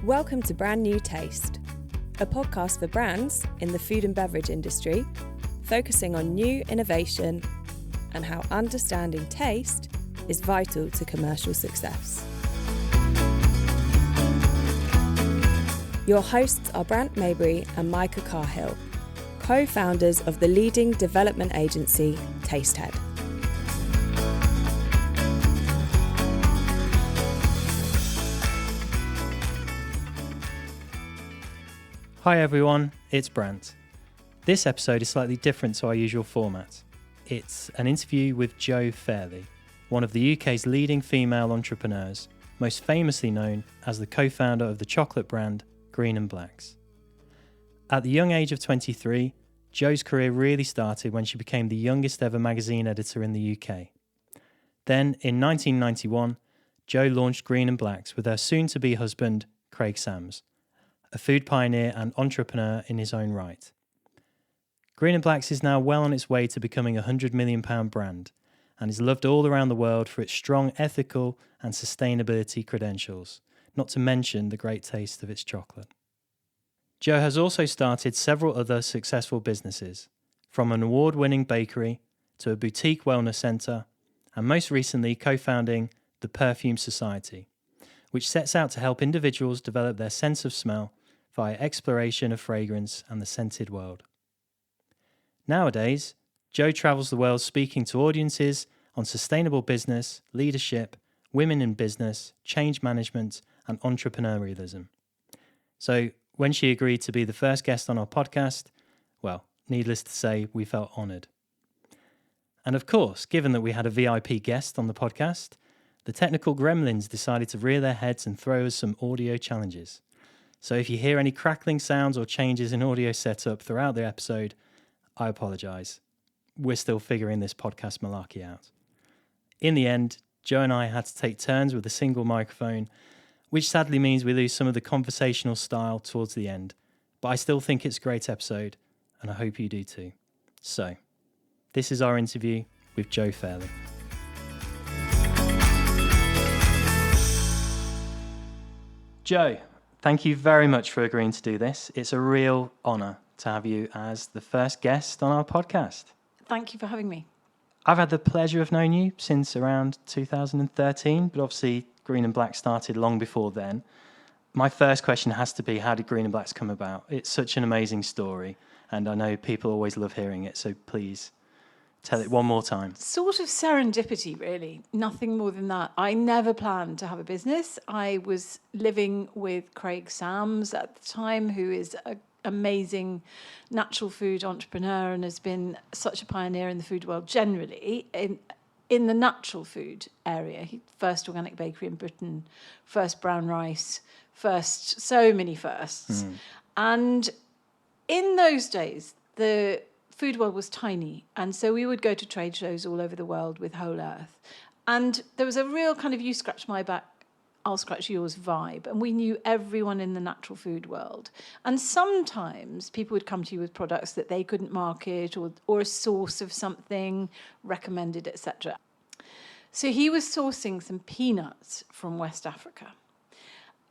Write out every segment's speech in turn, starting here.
Welcome to Brand New Taste, a podcast for brands in the food and beverage industry, focusing on new innovation and how understanding taste is vital to commercial success. Your hosts are Brandt and Micah Carr-Hill, co-founders of the leading development agency, Tastehead. Hi everyone, it's Brandt. This episode is slightly different to our usual format. It's an interview with Jo Fairley, one of the UK's leading female entrepreneurs, most famously known as the co-founder of the chocolate brand Green & Blacks. At the young age of 23, Jo's career really started when she became the youngest ever magazine editor in the UK. Then, in 1991, Jo launched Green & Blacks with her soon-to-be husband, Craig Sams, a food pioneer and entrepreneur in his own right. Green & Blacks is now well on its way to becoming a £100 million brand and is loved all around the world for its strong ethical and sustainability credentials, not to mention the great taste of its chocolate. Jo has also started several other successful businesses, from an award-winning bakery to a boutique wellness centre, and most recently co-founding the Perfume Society, which sets out to help individuals develop their sense of smell via exploration of fragrance and the scented world. Nowadays, Jo travels the world speaking to audiences on sustainable business, leadership, women in business, change management, and entrepreneurialism. So, when she agreed to be the first guest on our podcast, well, needless to say, we felt honoured. And of course, given that we had a VIP guest on the podcast, the technical gremlins decided to rear their heads and throw us some audio challenges. So if you hear any crackling sounds or changes in audio setup throughout the episode, I apologise. We're still figuring this podcast malarkey out. In the end, Jo and I had to take turns with a single microphone, which sadly means we lose some of the conversational style towards the end. But I still think it's a great episode, and I hope you do too. So, this is our interview with Jo Fairley. Jo, thank you very much for agreeing to do this. It's a real honour to have you as the first guest on our podcast. Thank you for having me. I've had the pleasure of knowing you since around 2013, but obviously Green & Black started long before then. My first question has to be, how did Green & Blacks come about? It's such an amazing story, and I know people always love hearing it, so please tell it one more time. Sort of serendipity, really. Nothing more than that. I never planned to have a business. I was living with Craig Sams at the time, who is an amazing natural food entrepreneur and has been such a pioneer in the food world generally, in the natural food area. First organic bakery in Britain, first brown rice, first so many firsts. And in those days, the food world was tiny, and so we would go to trade shows all over the world with Whole Earth, and there was a real kind of you scratch my back, I'll scratch yours vibe, and we knew everyone in the natural food world. And sometimes people would come to you with products that they couldn't market, or a source of something recommended, etc. So he was sourcing some peanuts from West Africa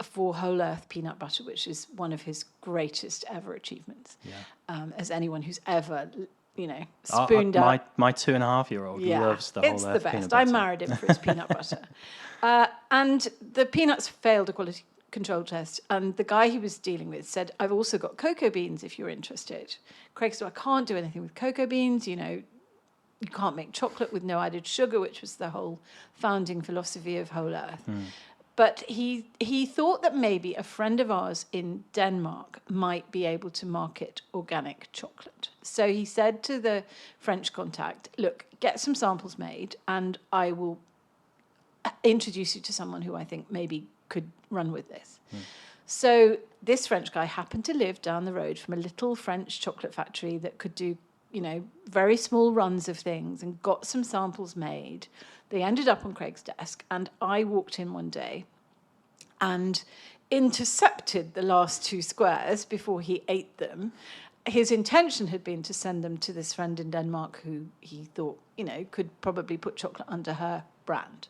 for Whole Earth peanut butter, which is one of his greatest ever achievements. As anyone who's ever, spooned up. My 2.5-year-old loves the Whole Earth peanut butter. It's the best. I married him for his peanut butter. And the peanuts failed a quality control test, and the guy he was dealing with said, I've also got cocoa beans if you're interested. Craig said, I can't do anything with cocoa beans, you can't make chocolate with no added sugar, which was the whole founding philosophy of Whole Earth. But he thought that maybe a friend of ours in Denmark might be able to market organic chocolate. So he said to the French contact, look, get some samples made and I will introduce you to someone who I think maybe could run with this. So this French guy happened to live down the road from a little French chocolate factory that could do, very small runs of things, and got some samples made. They ended up on Craig's desk, and I walked in one day and intercepted the last 2 squares before he ate them. His intention had been to send them to this friend in Denmark who he thought, could probably put chocolate under her brand.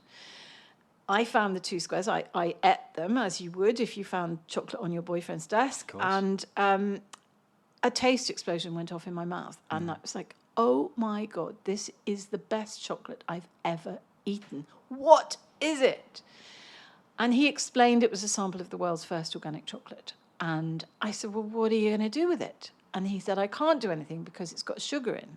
I found the 2 squares. I ate them, as you would if you found chocolate on your boyfriend's desk. And a taste explosion went off in my mouth. And I was like, oh my God, this is the best chocolate I've ever eaten. What is it? And he explained it was a sample of the world's first organic chocolate. And I said, well, what are you going to do with it? And he said, I can't do anything because it's got sugar in.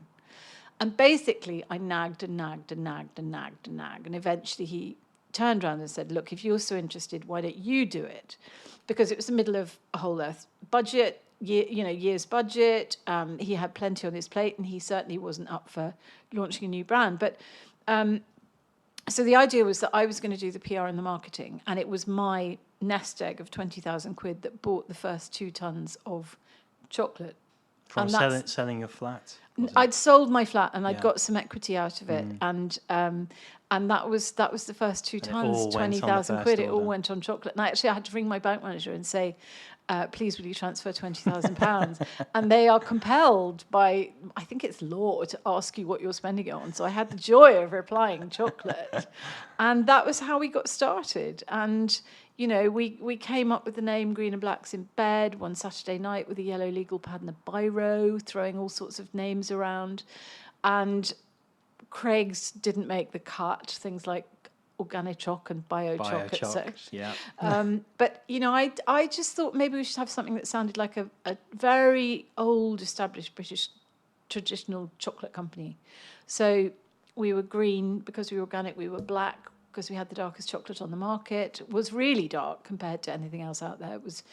And basically, I nagged and nagged and nagged and nagged and nagged. And eventually he turned around and said, look, if you're so interested, why don't you do it? Because it was the middle of a whole earth budget, year's budget. He had plenty on his plate, and he certainly wasn't up for launching a new brand. But so the idea was that I was going to do the PR and the marketing, and it was my nest egg of 20,000 quid that bought the first 2 tons of chocolate. From selling your flat? I'd sold my flat, and I'd got some equity out of it, and that was the first 2 tons, 20,000 quid. It all went on chocolate. And I had to ring my bank manager and say, please, will you transfer £20,000? And they are compelled by, I think it's law, to ask you what you're spending it on. So I had the joy of replying chocolate. And that was how we got started. And, we came up with the name Green and Blacks in bed one Saturday night with a yellow legal pad and a biro, throwing all sorts of names around. And Craig's didn't make the cut, things like organic choc and biochoc, etc. Yeah. But I just thought maybe we should have something that sounded like a very old, established British traditional chocolate company. So we were green because we were organic. We were black because we had the darkest chocolate on the market. It was really dark compared to anything else out there. It was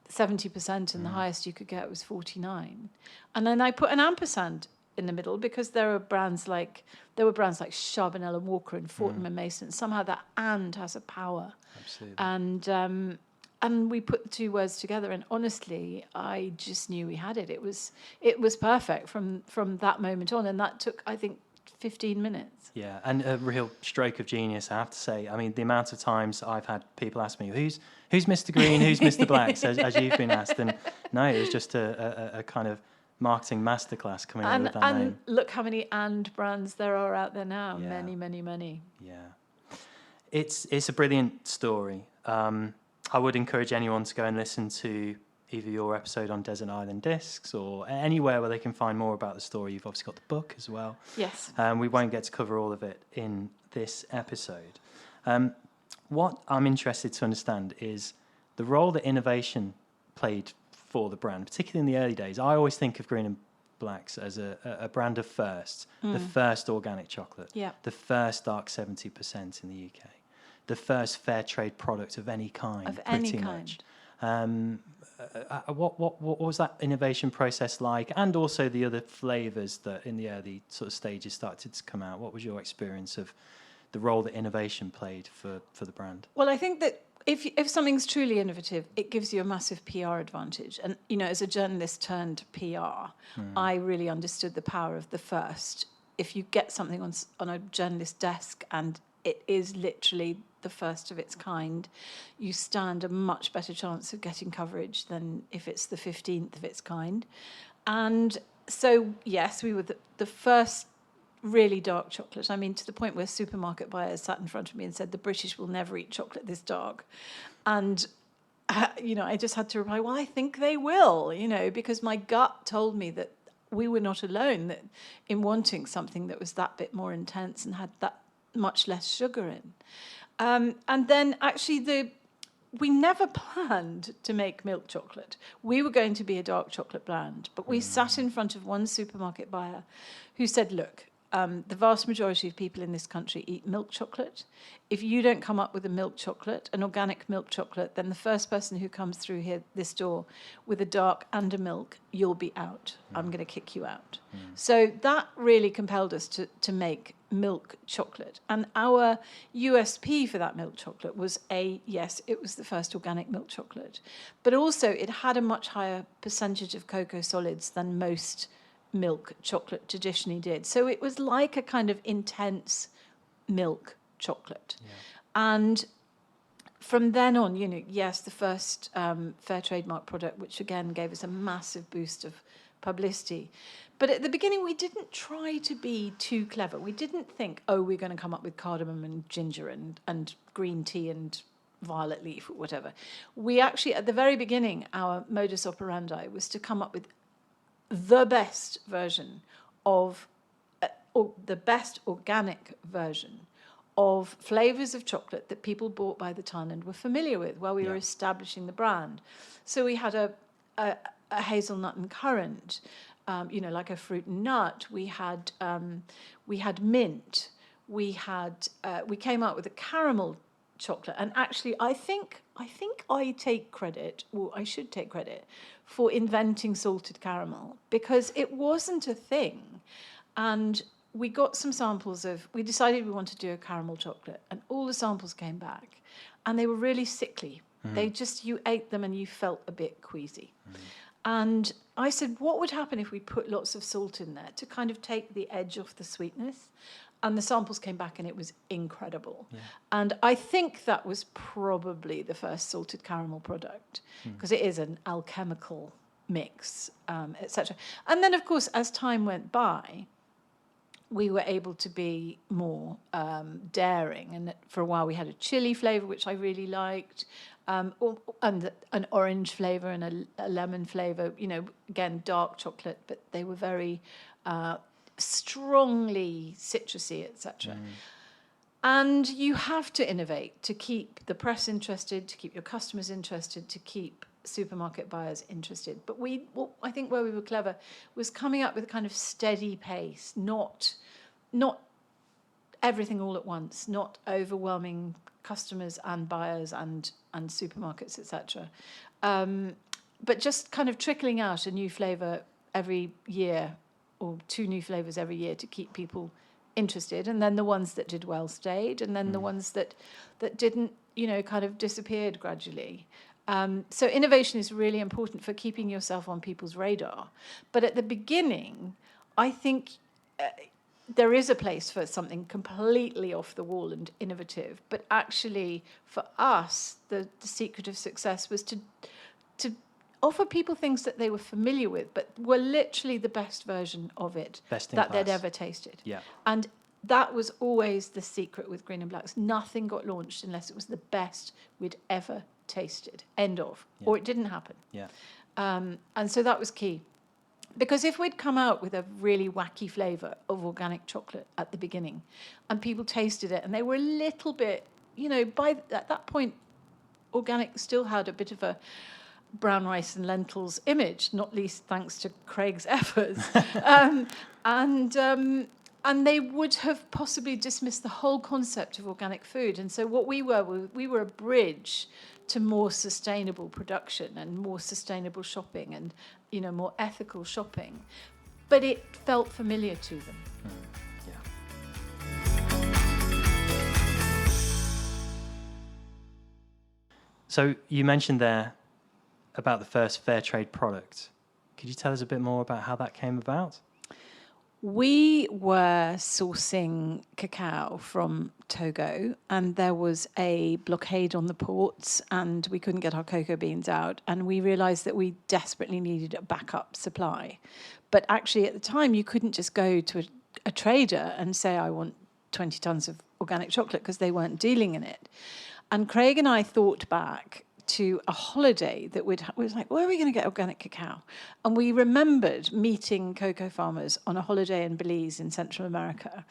70%, and the highest you could get was 49. And then I put an ampersand in the middle because there were brands like Charbonnel and Walker and Fortnum and Mason. Somehow that "and" has a power. Absolutely. And we put the 2 words together, and honestly, I just knew we had it. It was perfect from that moment on, and that took, I think, 15 minutes. Yeah, and a real stroke of genius, I have to say. I mean, the amount of times I've had people ask me, who's Mr. Green, who's Mr. Black, as you've been asked. And no, it was just a kind of marketing masterclass coming up with that name. And look how many "and" brands there are out there now. Yeah. Many, many, many. Yeah. It's a brilliant story. I would encourage anyone to go and listen to either your episode on Desert Island Discs or anywhere where they can find more about the story. You've obviously got the book as well. Yes. We won't get to cover all of it in this episode. What I'm interested to understand is the role that innovation played for the brand, particularly in the early days. I always think of Green and Blacks as a brand of firsts. The first organic chocolate, the first dark 70% in the UK, the first fair trade product of any kind. Much. What was that innovation process like, and also the other flavours that in the early sort of stages started to come out? What was your experience of the role that innovation played for the brand? Well, I think that if something's truly innovative, it gives you a massive PR advantage. And, as a journalist turned PR, I really understood the power of the first. If you get something on a journalist's desk and it is literally the first of its kind, you stand a much better chance of getting coverage than if it's the 15th of its kind. And so, yes, we were the first really dark chocolate. I mean, to the point where supermarket buyers sat in front of me and said, the British will never eat chocolate this dark. And, I just had to reply, well, I think they will, because my gut told me that we were not alone in wanting something that was that bit more intense and had that much less sugar in. And then actually we never planned to make milk chocolate. We were going to be a dark chocolate brand, but we sat in front of one supermarket buyer who said, look, the vast majority of people in this country eat milk chocolate. If you don't come up with a milk chocolate, an organic milk chocolate, then the first person who comes through this door with a dark and a milk, you'll be out. I'm going to kick you out. So that really compelled us to make milk chocolate. And our USP for that milk chocolate was yes, it was the first organic milk chocolate, but also it had a much higher percentage of cocoa solids than most milk chocolate traditionally did. So it was like a kind of intense milk chocolate. Yeah. And from then on, yes, the first fair trade mark product, which again gave us a massive boost of publicity. But at the beginning, we didn't try to be too clever. We didn't think, oh, we're going to come up with cardamom and ginger and green tea and violet leaf or whatever. We actually, at the very beginning, our modus operandi was to come up with the best version of, or the best organic version of flavours of chocolate that people bought by the ton and were familiar with while we were establishing the brand. So we had a hazelnut and currant, like a fruit and nut. We had mint. We came out with a caramel chocolate, and actually I think I take credit, or I should take credit, for inventing salted caramel, because it wasn't a thing. And we got some samples we decided we wanted to do a caramel chocolate, and all the samples came back and they were really sickly. They just, you ate them and you felt a bit queasy. And I said, what would happen if we put lots of salt in there to kind of take the edge off the sweetness? And the samples came back and it was incredible. Yeah. And I think that was probably the first salted caramel product, because it is an alchemical mix, etc. And then, of course, as time went by, we were able to be more daring. And for a while we had a chili flavour, which I really liked, and an orange flavour and a lemon flavour, again, dark chocolate, but they were very strongly citrusy, etc. And you have to innovate to keep the press interested, to keep your customers interested, to keep supermarket buyers interested. But I think where we were clever was coming up with a kind of steady pace, not everything all at once, not overwhelming customers and buyers and supermarkets, etc. But just kind of trickling out a new flavour every year, or 2 new flavours every year, to keep people interested. And then the ones that did well stayed, and then the ones that didn't, kind of disappeared gradually. So innovation is really important for keeping yourself on people's radar. But at the beginning, I think there is a place for something completely off the wall and innovative. But actually, for us, the secret of success was to offer people things that they were familiar with, but were literally the best version of it that they'd ever tasted. Yeah. And that was always the secret with Green and Blacks. Nothing got launched unless it was the best we'd ever tasted. End of. Yeah. Or it didn't happen. Yeah. And so that was key. Because if we'd come out with a really wacky flavour of organic chocolate at the beginning, and people tasted it, and they were a little bit, at that point, organic still had a bit of a brown rice and lentils image, not least thanks to Craig's efforts. And they would have possibly dismissed the whole concept of organic food. And so what we were a bridge to more sustainable production and more sustainable shopping and, more ethical shopping. But it felt familiar to them. So you mentioned there about the first Fairtrade product. Could you tell us a bit more about how that came about? We were sourcing cacao from Togo, and there was a blockade on the ports, and we couldn't get our cocoa beans out, and we realised that we desperately needed a backup supply. But actually, at the time, you couldn't just go to a trader and say, I want 20 tons of organic chocolate, because they weren't dealing in it. And Craig and I thought back to a holiday that we was like, where are we going to get organic cacao? And we remembered meeting cocoa farmers on a holiday in Belize in Central America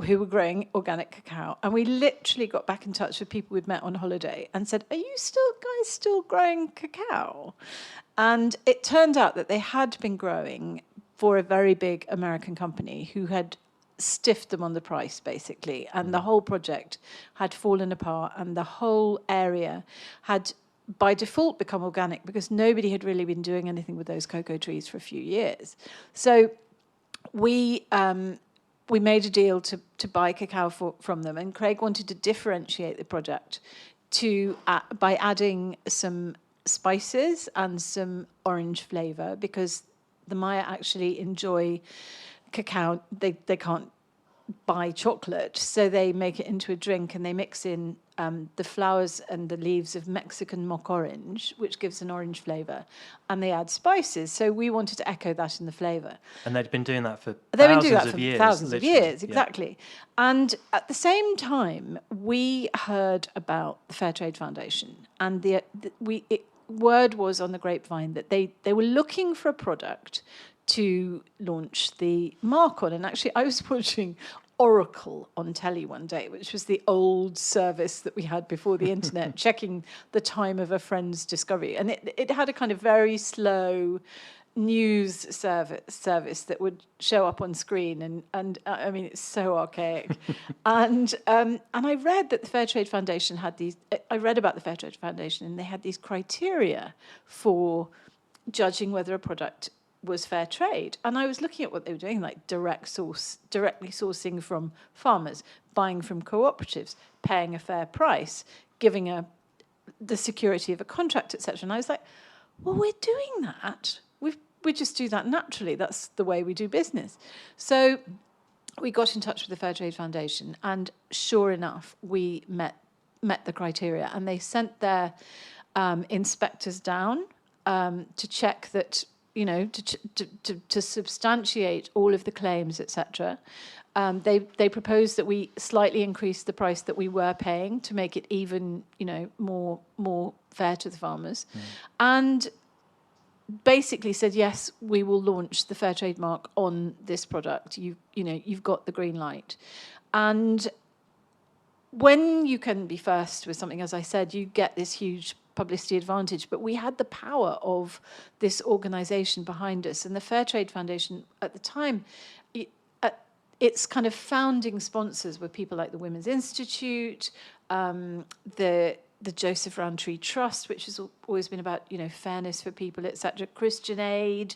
who were growing organic cacao. And we literally got back in touch with people we'd met on holiday and said, are you guys still growing cacao? And it turned out that they had been growing for a very big American company who had stiffed them on the price, basically. And the whole project had fallen apart, and the whole area had by default become organic because nobody had really been doing anything with those cocoa trees for a few years. So we made a deal to buy cacao from them, and Craig wanted to differentiate the product by adding some spices and some orange flavour, because the Maya actually enjoy cacao. They can't buy chocolate, so they make it into a drink and they mix in the flowers and the leaves of Mexican mock orange, which gives an orange flavour, and they add spices. So we wanted to echo that in the flavour. And they'd been doing that for Thousands of years, Yeah. exactly. And at the same time, we heard about the Fairtrade Foundation, and word was on the grapevine that they were looking for a product to launch the mark on. And actually, I was watching Oracle on telly one day, which was the old service that we had before the internet, checking the time of a friend's discovery. And it had a kind of very slow news service that would show up on screen, and I mean, it's so archaic. and I read that the Fairtrade Foundation had these. I read about the Fairtrade Foundation, and they had these criteria for judging whether a product was fair trade. And I was looking at what they were doing, like directly sourcing from farmers, buying from cooperatives, paying a fair price, giving the security of a contract, etc. And I was like, well, we're doing that. We just do that naturally. That's the way we do business. So we got in touch with the Fairtrade Foundation, and sure enough, we met the criteria, and they sent their inspectors down to check that, to substantiate all of the claims, etc. They proposed that we slightly increase the price that we were paying to make it even, more fair to the farmers, and basically said, yes, we will launch the fair trade mark on this product. You've got the green light. And when you can be first with something, as I said, you get this huge publicity advantage. But we had the power of this organisation behind us. And the Fair Trade Foundation at the time, its kind of founding sponsors were people like the Women's Institute, the Joseph Rowntree Trust, which has always been about, fairness for people, etc. Christian Aid,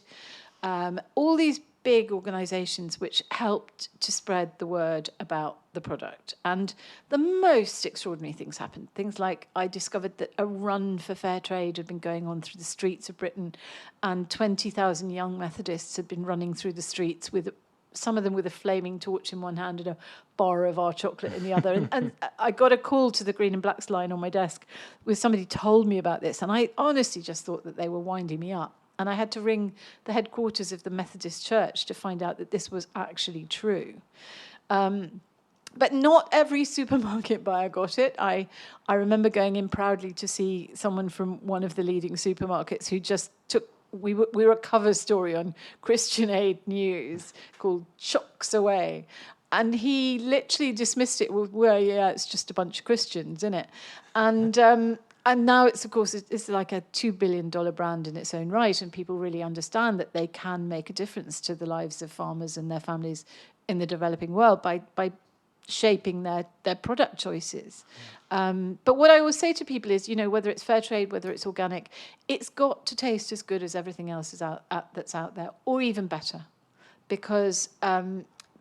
all these big organisations which helped to spread the word about the product. And the most extraordinary things happened. Things like I discovered that a run for fair trade had been going on through the streets of Britain, and 20,000 young Methodists had been running through the streets with some of them with a flaming torch in one hand and a bar of our chocolate in the other. And I got a call to the Green and Blacks line on my desk where somebody told me about this. And I honestly just thought that they were winding me up. And I had to ring the headquarters of the Methodist Church to find out that this was actually true. But not every supermarket buyer got it. I remember going in proudly to see someone from one of the leading supermarkets who just took. We were a cover story on Christian Aid News called Chocks Away. And he literally dismissed it with, well, yeah, it's just a bunch of Christians, isn't it? And now it's, of course, it's like a $2 billion brand in its own right. And people really understand that they can make a difference to the lives of farmers and their families in the developing world by shaping their product choices. But what I always say to people is, whether it's fair trade, whether it's organic, it's got to taste as good as everything else that's out there, or even better. Because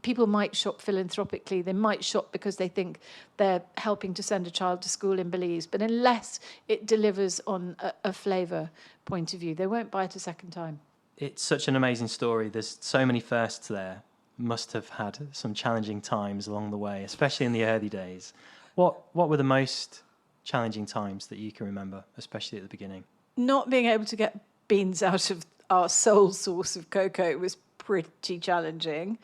people might shop philanthropically, they might shop because they think they're helping to send a child to school in Belize, but unless it delivers on a flavour point of view, they won't buy it a second time. It's such an amazing story. There's so many firsts there. Must have had some challenging times along the way, especially in the early days. What were the most challenging times that you can remember, especially at the beginning? Not being able to get beans out of our sole source of cocoa was pretty challenging.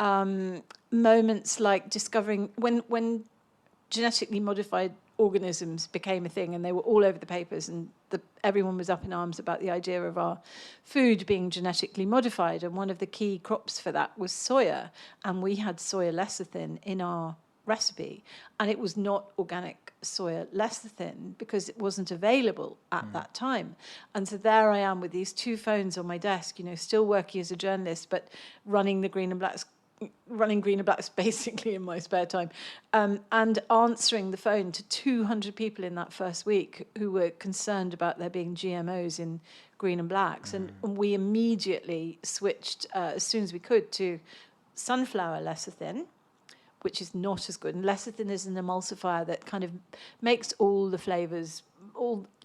Moments like discovering when genetically modified organisms became a thing and they were all over the papers, and everyone was up in arms about the idea of our food being genetically modified, and one of the key crops for that was soya, and we had soya lecithin in our recipe, and it was not organic soya lecithin because it wasn't available at that time. And so there I am with these two phones on my desk, still working as a journalist, but running Green and Blacks basically in my spare time, and answering the phone to 200 people in that first week who were concerned about there being GMOs in Green and Blacks. And we immediately switched, as soon as we could, to sunflower lecithin, which is not as good. And lecithin is an emulsifier that kind of makes all the flavours,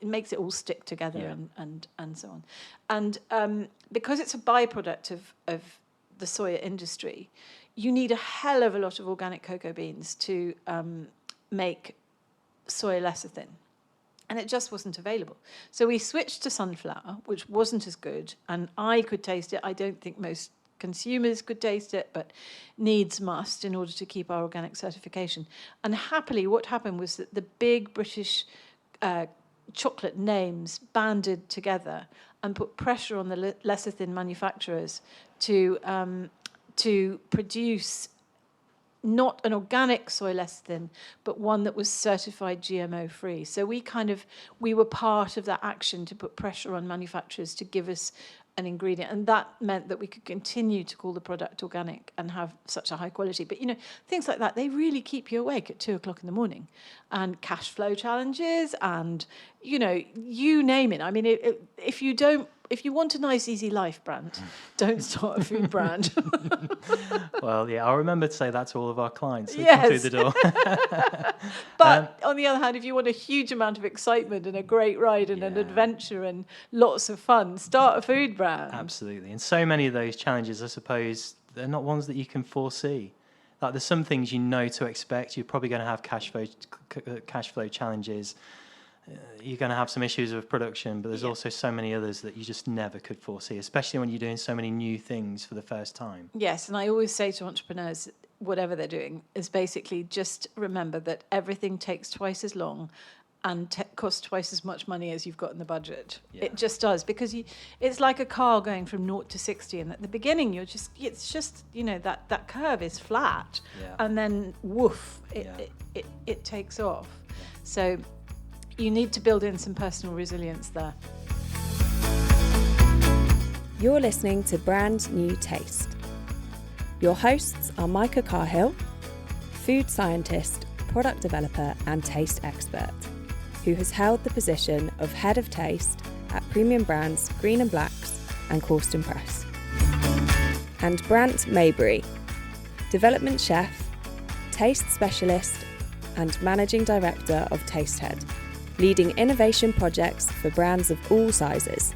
it makes it all stick together, and so on. And because it's a byproduct of the soya industry, you need a hell of a lot of organic cocoa beans to make soy lecithin. And it just wasn't available. So we switched to sunflower, which wasn't as good. And I could taste it. I don't think most consumers could taste it, but needs must in order to keep our organic certification. And happily, what happened was that the big British chocolate names banded together and put pressure on the lecithin manufacturers to produce not an organic soy lecithin, but one that was certified GMO-free. So we were part of that action to put pressure on manufacturers to give us an ingredient. And that meant that we could continue to call the product organic and have such a high quality. But, things like that, they really keep you awake at 2:00 in the morning. And cash flow challenges and, you name it. I mean, if you want a nice, easy life, Brandt, don't start a food brand. Well, yeah, I'll remember to say that to all of our clients who Yes. come through the door. But on the other hand, if you want a huge amount of excitement and a great ride and an adventure and lots of fun, start a food brand. Absolutely. And so many of those challenges, I suppose, they're not ones that you can foresee. Like there's some things to expect. You're probably going to have cash flow challenges. You're going to have some issues with production, but there's also so many others that you just never could foresee, especially when you're doing so many new things for the first time. Yes, and I always say to entrepreneurs, whatever they're doing, is basically just remember that everything takes twice as long and costs twice as much money as you've got in the budget. Yeah. It just does, because it's like a car going from 0 to 60, and at the beginning it's just that curve is flat, and then woof, it takes off. Yeah. So you need to build in some personal resilience there. You're listening to Brand New Taste. Your hosts are Micah Carr-Hill, food scientist, product developer and taste expert, who has held the position of Head of Taste at premium brands Green & Blacks and Corsten Press. And Brandt Maybury, development chef, taste specialist and managing director of Tastehead, leading innovation projects for brands of all sizes.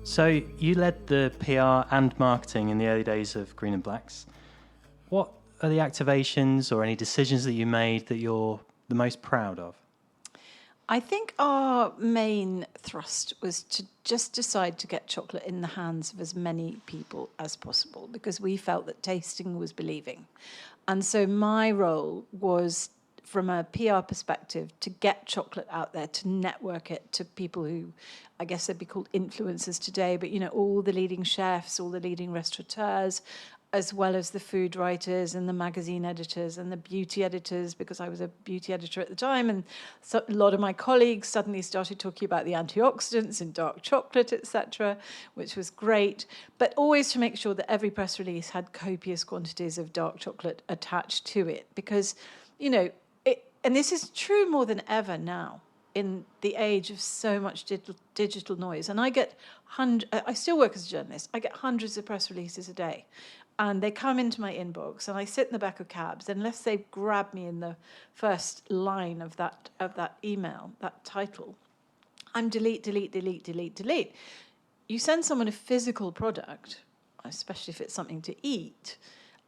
So you led the PR and marketing in the early days of Green & Blacks. What are the activations or any decisions that you made that you're the most proud of? I think our main thrust was to just decide to get chocolate in the hands of as many people as possible, because we felt that tasting was believing. And so my role was, from a PR perspective, to get chocolate out there, to network it to people who, I guess they'd be called influencers today, but, all the leading chefs, all the leading restaurateurs, as well as the food writers and the magazine editors and the beauty editors, because I was a beauty editor at the time. And so a lot of my colleagues suddenly started talking about the antioxidants in dark chocolate, etc., which was great. But always to make sure that every press release had copious quantities of dark chocolate attached to it. Because, and this is true more than ever now, in the age of so much digital noise. And I still work as a journalist. I get hundreds of press releases a day. And they come into my inbox, and I sit in the back of cabs. Unless they grab me in the first line of that email, that title, I'm delete. You send someone a physical product, especially if it's something to eat,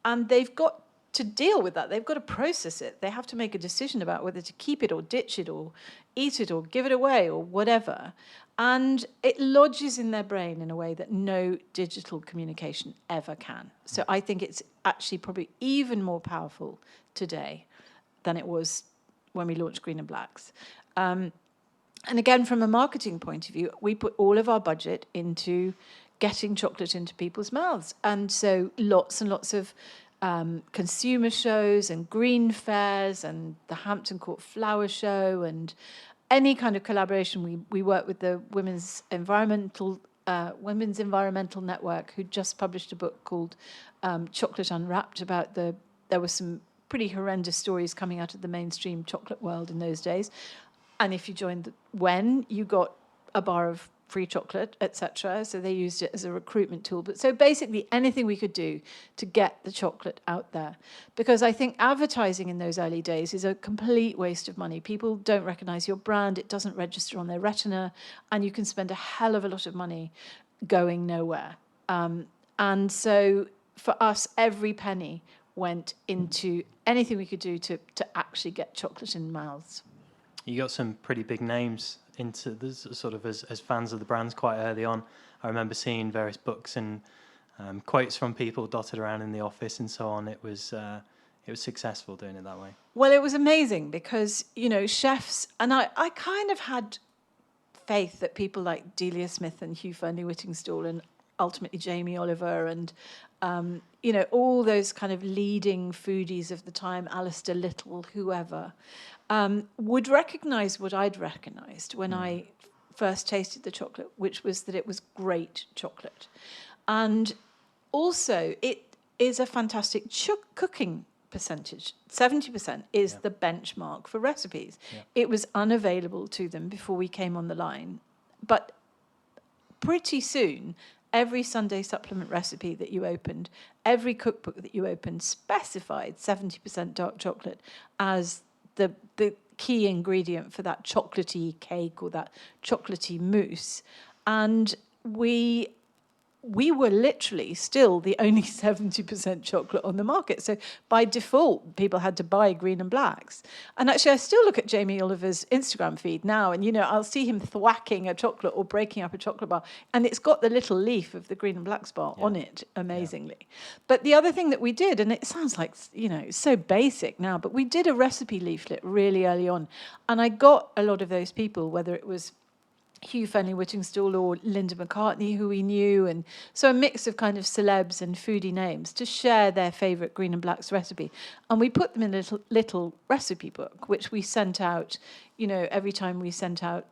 and they've got to deal with that. They've got to process it. They have to make a decision about whether to keep it or ditch it or eat it or give it away or whatever. And it lodges in their brain in a way that no digital communication ever can. So I think it's actually probably even more powerful today than it was when we launched Green & Blacks. And again, from a marketing point of view, we put all of our budget into getting chocolate into people's mouths. And so lots and lots of consumer shows and green fairs and the Hampton Court Flower Show and any kind of collaboration. We work with the Women's Environmental Network, who just published a book called Chocolate Unwrapped about there were some pretty horrendous stories coming out of the mainstream chocolate world in those days. And if you joined you got a bar of free chocolate, etc. So they used it as a recruitment tool. But so basically anything we could do to get the chocolate out there. Because I think advertising in those early days is a complete waste of money. People don't recognize your brand. It doesn't register on their retina. And you can spend a hell of a lot of money going nowhere. And so for us, every penny went into anything we could do to actually get chocolate in mouths. You got some pretty big names into this sort of as fans of the brands quite early on. I remember seeing various books and quotes from people dotted around in the office and so on. It was successful doing it that way. Well, it was amazing because, chefs, and I kind of had faith that people like Delia Smith and Hugh Fearnley-Whittingstall and ultimately Jamie Oliver and, all those kind of leading foodies of the time, Alistair Little, whoever, would recognise what I'd recognised when I first tasted the chocolate, which was that it was great chocolate. And also, it is a fantastic cooking percentage. 70% is the benchmark for recipes. Yeah. It was unavailable to them before we came on the line. But pretty soon, every Sunday supplement recipe that you opened, every cookbook that you opened specified 70% dark chocolate as the key ingredient for that chocolatey cake or that chocolatey mousse. And we were literally still the only 70% chocolate on the market. So by default, people had to buy green and blacks. And actually, I still look at Jamie Oliver's Instagram feed now, and, I'll see him thwacking a chocolate or breaking up a chocolate bar, and it's got the little leaf of the green and blacks bar on it, amazingly. Yeah. But the other thing that we did, and it sounds like, it's so basic now, but we did a recipe leaflet really early on. And I got a lot of those people, whether it was Hugh Fearnley-Whittingstall or Linda McCartney, who we knew, and so a mix of kind of celebs and foodie names to share their favourite green and blacks recipe. And we put them in a little recipe book, which we sent out, every time we sent out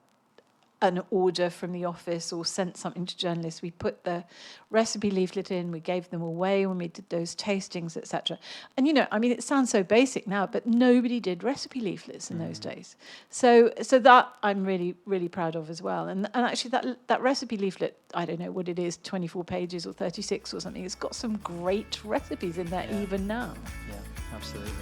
an order from the office or sent something to journalists, we put the recipe leaflet in, we gave them away when we did those tastings, etc. And, it sounds so basic now, but nobody did recipe leaflets in those days. So that I'm really, really proud of as well. And actually that recipe leaflet, I don't know what it is, 24 pages or 36 or something, it's got some great recipes in there even now. Yeah, absolutely.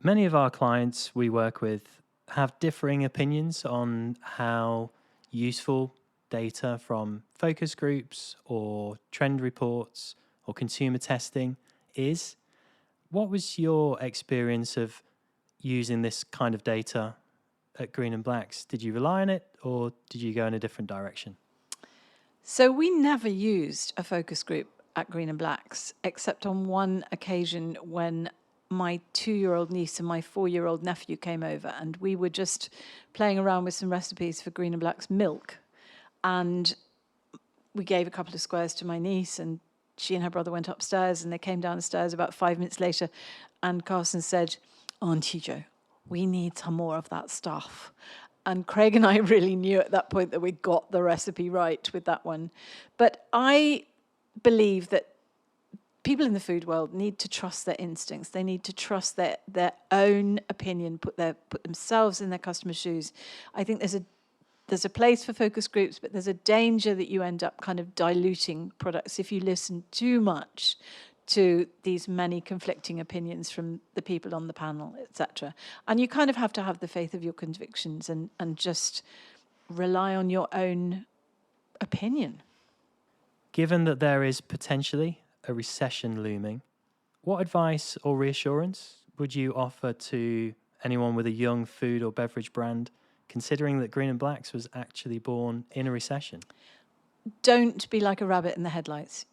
Many of our clients we work with have differing opinions on how useful data from focus groups or trend reports or consumer testing is. What was your experience of using this kind of data at Green and Blacks? Did you rely on it or did you go in a different direction? So we never used a focus group at Green and Blacks, except on one occasion when my 2-year-old niece and my 4-year-old nephew came over, and we were just playing around with some recipes for Green and Black's milk. And we gave a couple of squares to my niece, and she and her brother went upstairs, and they came down the stairs about 5 minutes later, and Carson said, "Auntie Jo, we need some more of that stuff." And Craig and I really knew at that point that we got the recipe right with that one. But I believe that people in the food world need to trust their instincts. They need to trust their own opinion, put themselves in their customers' shoes. I think there's a place for focus groups, but there's a danger that you end up kind of diluting products if you listen too much to these many conflicting opinions from the people on the panel, etc. And you kind of have to have the faith of your convictions and just rely on your own opinion. Given that there is potentially a recession looming, what advice or reassurance would you offer to anyone with a young food or beverage brand, considering that Green and Blacks was actually born in a recession? Don't be like a rabbit in the headlights.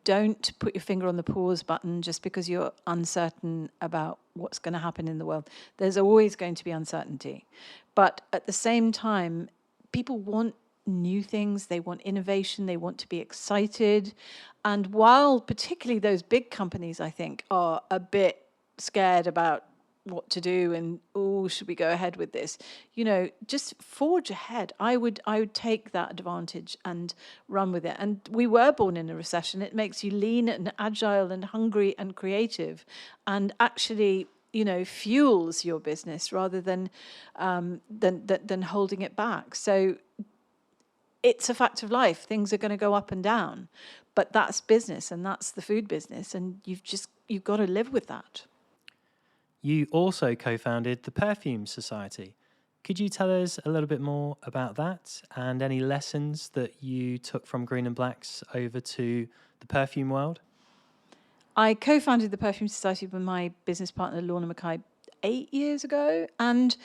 Don't put your finger on the pause button just because you're uncertain about what's going to happen in the world. There's always going to be uncertainty. But at the same time, people want new things, they want innovation, they want to be excited. And while particularly those big companies, I think, are a bit scared about what to do and, should we go ahead with this? Just forge ahead. I would take that advantage and run with it. And we were born in a recession. It makes you lean and agile and hungry and creative and actually, fuels your business rather than holding it back. So it's a fact of life. Things are going to go up and down, but that's business and that's the food business. And you've got to live with that. You also co-founded the Perfume Society. Could you tell us a little bit more about that and any lessons that you took from Green and Blacks over to the perfume world? I co-founded the Perfume Society with my business partner, Lorna Mackay, 8 years ago. And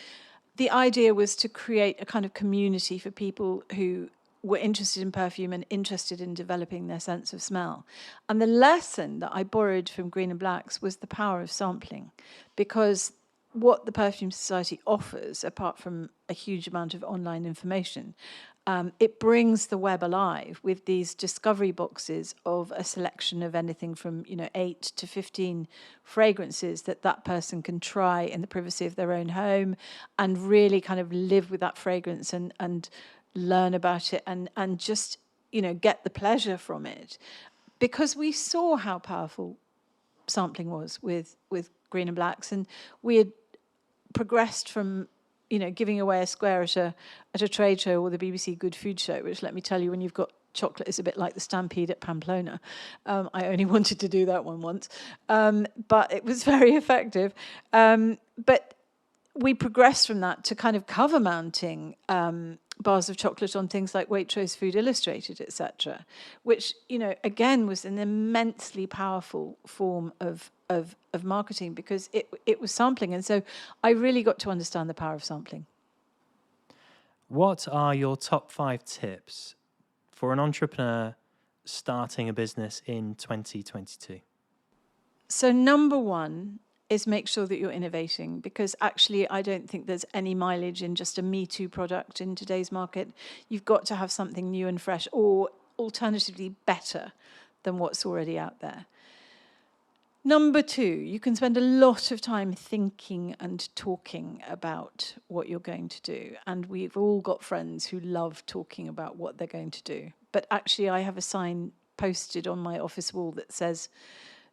the idea was to create a kind of community for people who were interested in perfume and interested in developing their sense of smell. And the lesson that I borrowed from Green and Blacks was the power of sampling, because what the Perfume Society offers, apart from a huge amount of online information, it brings the web alive with these discovery boxes of a selection of anything from 8 to 15 fragrances that person can try in the privacy of their own home and really kind of live with that fragrance and learn about it and just get the pleasure from it, because we saw how powerful sampling was with Green and Blacks, and we had progressed from giving away a square at a trade show or the BBC Good Food Show, which, let me tell you, when you've got chocolate, is a bit like the Stampede at Pamplona. I only wanted to do that one once, but it was very effective. But we progressed from that to kind of cover mounting bars of chocolate on things like Waitrose, Food Illustrated, etc., which again was an immensely powerful form of marketing, because it was sampling. And so I really got to understand the power of sampling. What are your top 5 tips for an entrepreneur starting a business in 2022? So number 1 is make sure that you're innovating, because actually I don't think there's any mileage in just a Me Too product in today's market. You've got to have something new and fresh, or alternatively better than what's already out there. Number 2, you can spend a lot of time thinking and talking about what you're going to do. And we've all got friends who love talking about what they're going to do. But actually, I have a sign posted on my office wall that says,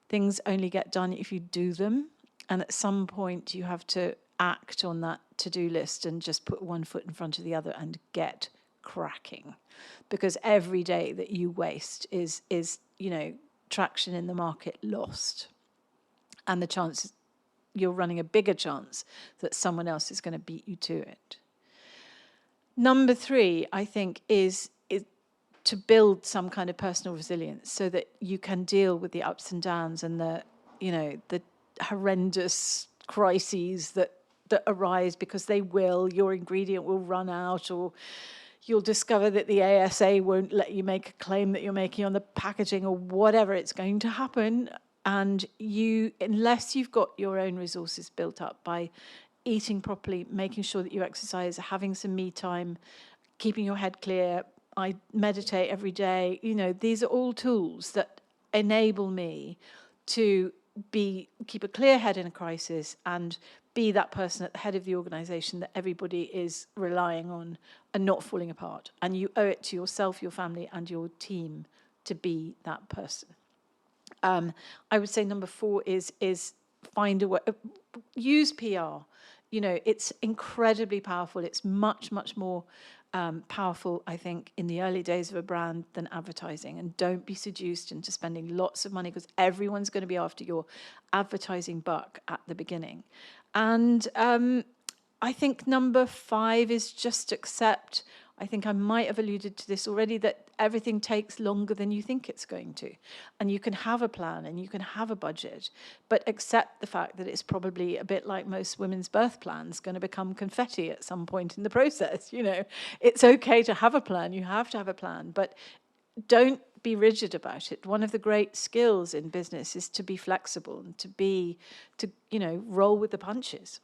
things only get done if you do them. And at some point, you have to act on that to-do list and just put one foot in front of the other and get cracking. Because every day that you waste is traction in the market lost. And the chances, you're running a bigger chance that someone else is going to beat you to it. Number 3, I think, is to build some kind of personal resilience so that you can deal with the ups and downs and the horrendous crises that arise, because they will. Your ingredient will run out, or you'll discover that the ASA won't let you make a claim that you're making on the packaging, or whatever. It's going to happen. And unless you've got your own resources built up by eating properly, making sure that you exercise, having some me time, keeping your head clear, I meditate every day, these are all tools that enable me to keep a clear head in a crisis and be that person at the head of the organisation that everybody is relying on and not falling apart. And you owe it to yourself, your family, and your team to be that person. I would say number 4 is find a way, use PR. It's incredibly powerful. It's much, much more powerful, I think, in the early days of a brand than advertising. And don't be seduced into spending lots of money, because everyone's going to be after your advertising buck at the beginning. And I think number 5 is just accept, I think I might have alluded to this already, that everything takes longer than you think it's going to. And you can have a plan and you can have a budget, but accept the fact that it's probably a bit like most women's birth plans, going to become confetti at some point in the process. It's okay to have a plan. You have to have a plan, but don't be rigid about it. One of the great skills in business is to be flexible and to roll with the punches.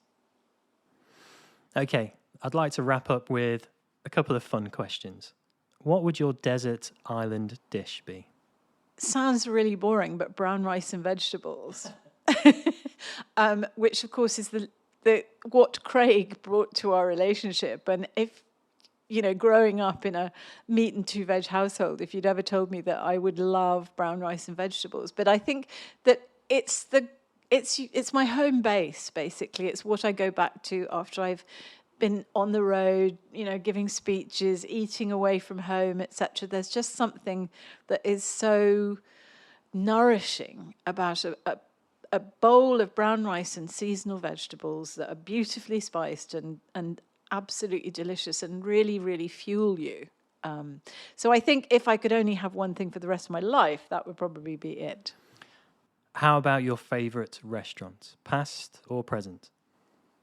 Okay, I'd like to wrap up with a couple of fun questions. What would your desert island dish be? Sounds really boring, but brown rice and vegetables, which of course is the what Craig brought to our relationship. And if growing up in a meat and 2 veg household, if you'd ever told me that I would love brown rice and vegetables, but I think that it's my home base, basically. It's what I go back to after I've been on the road, giving speeches, eating away from home, etc. There's just something that is so nourishing about a bowl of brown rice and seasonal vegetables that are beautifully spiced and absolutely delicious and really, really fuel you. So I think if I could only have one thing for the rest of my life, that would probably be it. How about your favourite restaurant, past or present?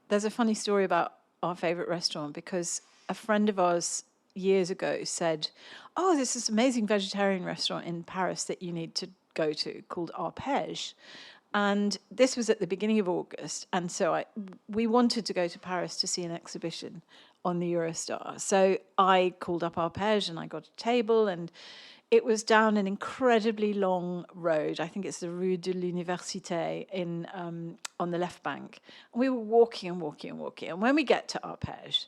There's a funny story about our favourite restaurant, because a friend of ours years ago said, oh, there's this amazing vegetarian restaurant in Paris that you need to go to called Arpège. And this was at the beginning of August. And so we wanted to go to Paris to see an exhibition on the Eurostar. So I called up Arpège and I got a table, and it was down an incredibly long road. I think it's the Rue de l'Université on the left bank. And we were walking and walking and walking. And when we get to Arpège,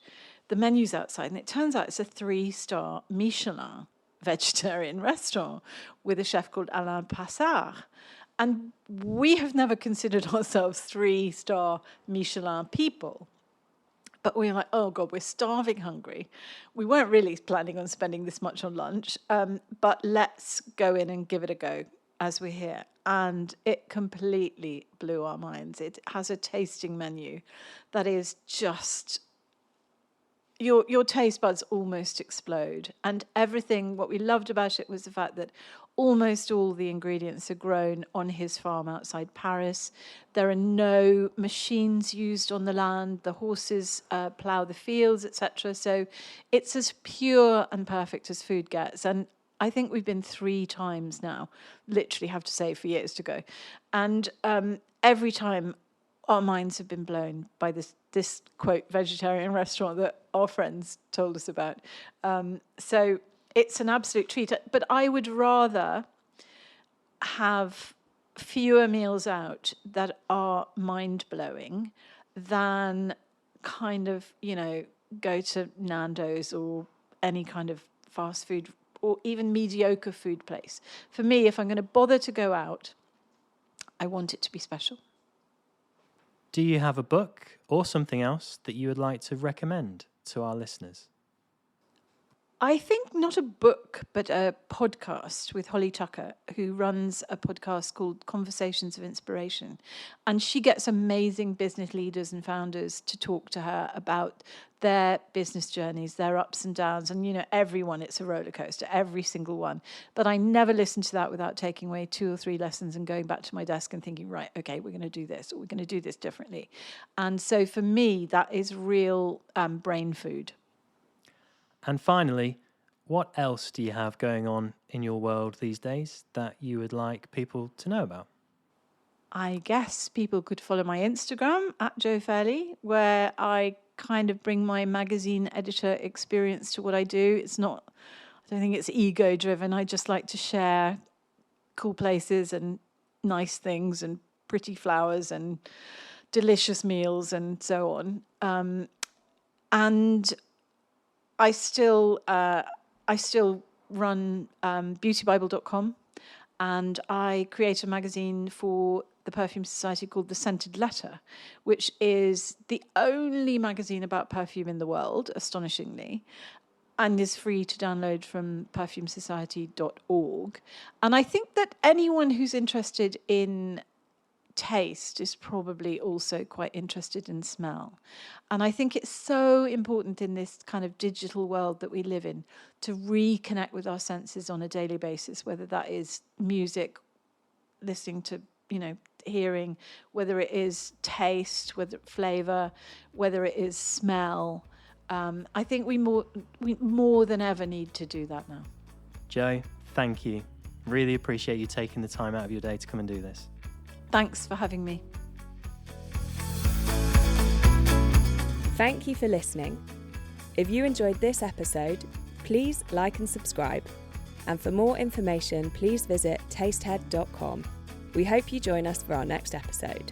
the menu's outside, and it turns out it's a 3-star Michelin vegetarian restaurant with a chef called Alain Passard. And we have never considered ourselves 3-star Michelin people. But we were like, oh, God, we're starving hungry. We weren't really planning on spending this much on lunch, but let's go in and give it a go as we're here. And it completely blew our minds. It has a tasting menu that is just... Your taste buds almost explode. And everything, what we loved about it was the fact that almost all the ingredients are grown on his farm outside Paris. There are no machines used on the land. The horses plough the fields, etc. So it's as pure and perfect as food gets. And I think we've been 3 times now, literally have to say for years to go. And every time our minds have been blown by this quote vegetarian restaurant that our friends told us about. So it's an absolute treat. But I would rather have fewer meals out that are mind-blowing than kind of, go to Nando's or any kind of fast food or even mediocre food place. For me, if I'm going to bother to go out, I want it to be special. Do you have a book or something else that you would like to recommend to our listeners? I think not a book, but a podcast with Holly Tucker, who runs a podcast called Conversations of Inspiration. And she gets amazing business leaders and founders to talk to her about their business journeys, their ups and downs. And, everyone, it's a roller coaster, every single one. But I never listen to that without taking away 2 or 3 lessons and going back to my desk and thinking, right, okay, we're going to do this, or we're going to do this differently. And so for me, that is real brain food. And finally, what else do you have going on in your world these days that you would like people to know about? I guess people could follow my Instagram at Jo Fairley, where I kind of bring my magazine editor experience to what I do. I don't think it's ego driven. I just like to share cool places and nice things and pretty flowers and delicious meals and so on. And I still run beautybible.com, and I create a magazine for the Perfume Society called The Scented Letter, which is the only magazine about perfume in the world, astonishingly, and is free to download from perfumesociety.org. And I think that anyone who's interested in taste is probably also quite interested in smell. And I think it's so important in this kind of digital world that we live in to reconnect with our senses on a daily basis, whether that is music, listening to, hearing, whether it is taste, whether flavor, whether it is smell. I think we more than ever need to do that now. Jo, thank you. Really appreciate you taking the time out of your day to come and do this. Thanks for having me. Thank you for listening. If you enjoyed this episode, please like and subscribe. And for more information, please visit tastehead.com. We hope you join us for our next episode.